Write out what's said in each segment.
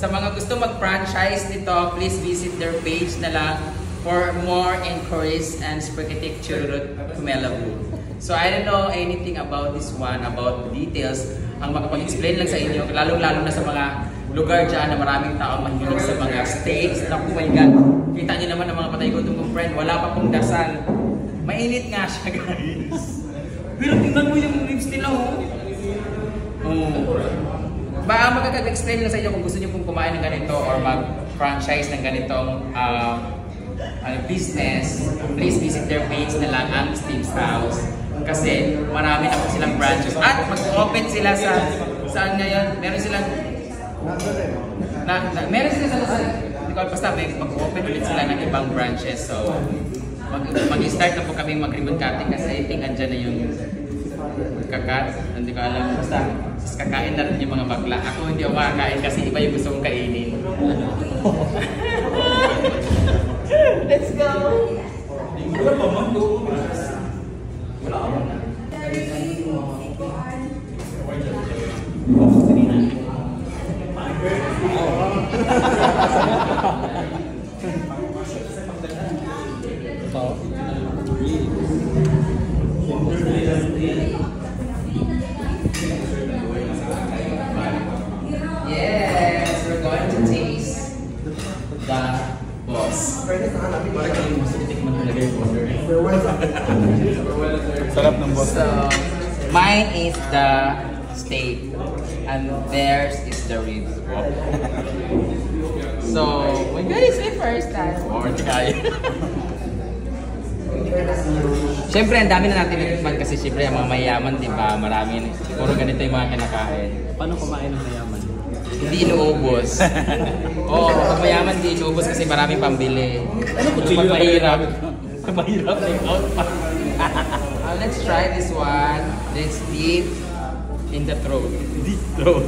Sa mga gusto mag-franchise nito, please visit their page na lang for more inquiries and spaghetti churrut Melabu. So I don't know anything about this one, about the details. Ang makapag-explain lang sa inyo, lalong-lalo na sa mga lugar dyan na maraming taong mahilig sa mga steaks. Naku, my God, kita nyo naman ang mga patay ko itong friend, wala pa pong dasal. Mainit nga siya, guys. Pero tingnan mo yung ribs nila, oh. Baka magkaka-explain lang sa inyo kung gusto nyo pong kumain ng ganito or mag-franchise ng ganitong business. Please visit their page na lang, ang Steve's House. Kasi marami na po silang branches. At mag-open sila sa saan ngayon? Meron silang meron sila sa hindi ko basta mag-open ulit sila ng ibang branches. So mag-start na po kami mag-ribbon cutting kasi I think andyan na yung kakat. Hindi ko alam. Basta kakain na rin yung mga bakla. Ako hindi ako makakain kasi iba yung gusto kong kainin. Let's go! Wala pa man doon. Wala ka man. Yes, we're going to taste the boss. Sarap ng boss. So, mine is the steak and theirs is the ribs. So, we guys say first time. Or kaya. Siyempre, ang dami na natin natikman kasi siyempre ang mga mayaman, di ba? Marami, puro ganito yung mga kinakain. Paano kumain ng mayaman? Hindi inuubos. Oo, pag mayaman hindi inuubos kasi maraming pambili. Ano kung pag mahirap? Pag mahirap, take out pa. Let's try this one. Let's deep in the throat. Deep throat.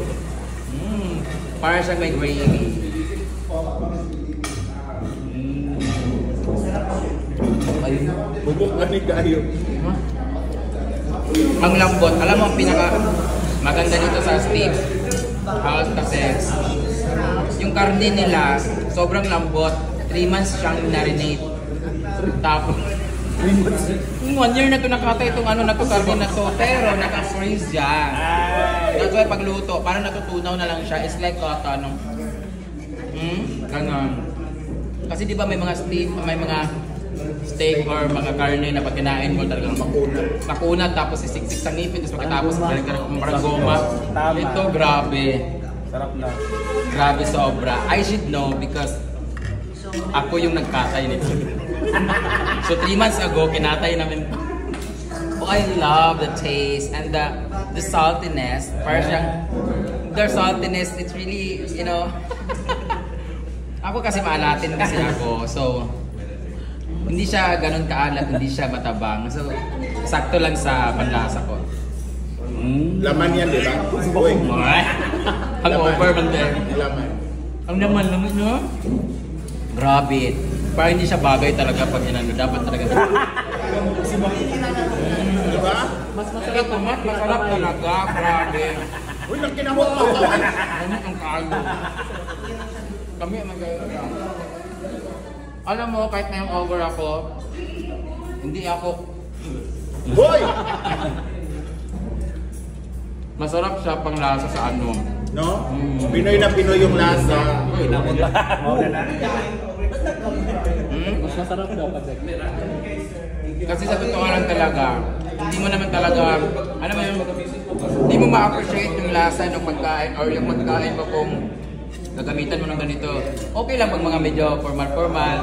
Para siyang may gravy. Ayun. Bubok ka ni kayo. Ang lambot. Alam mo, ang pinaka maganda dito sa Steve's House kasi yung karne nila, sobrang lambot. 3 months siyang marinate. Tapos, 1 year na ito nakatay itong ano na ito, karne na ito. Pero naka-freeze dyan. That's why pagluto, parang natutunaw na lang siya. It's like cotton. Ganon. Kasi di ba may mga steak or mga karne na pag kinain mo talagang makunat tapos isiksik sa ngipin tapos pagkatapos parang goma. Ito grabe. Sarap na. Grabe sobra. I should know because ako yung nagkatay nito. So 3 months ago kinatay namin. Oh, I love the taste and the saltiness. Parang siyang their saltiness, it's really, you know. Ako kasi maalatin kasi ako. So hindi siya ganun kaalat, hindi siya matabang. So, sakto lang sa panlasa ko. Laman yan, di ba? Uy. Hangover man din. Laman. Ang laman, no? Grabe. Parang hindi siya bagay talaga pag inano. Dapat talaga. Di ba? Mas masarap naman. Masarap talaga. Grabe. Uy, nang kinahot pa ako. Ano ang kaalo? Kami ang alam mo, kahit na yung over ako, hindi ako. Boy! Masarap siya pang lasa sa ano. No? Pinoy na Pinoy yung lasa. Mas masarap daw pag Kasi sa totoo lang talaga, hindi mo naman talaga, ano mo yung, hindi mo ma-appreciate yung lasa ng pagkain or yung pagkain mo kung gagamitan mo ng ganito. Okay lang pag mga medyo formal.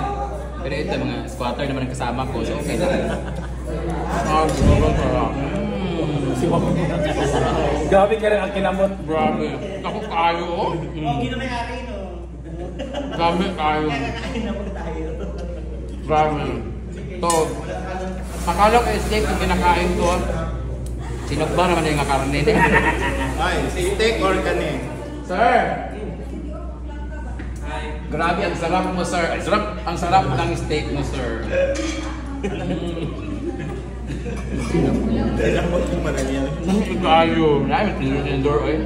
Pero ito, mga squatter naman ang kasama ko. So okay lang. Sobrang sarap. Grabe ka rin ang kinamot. Grabe. Ako kayo, oh. Okay na may ari, no? Grabe kayo. Kakain na po tayo. Grabe. To, akala ko steak yung kinakain ko. Sinugba naman yung karne. Ay, steak or kanin? Sir! Grabe, ang sarap mo, sir. Ang sarap ng steak mo, sir. Kailangan mo yung mananyan. Kayo. Namin, tinuro, eh.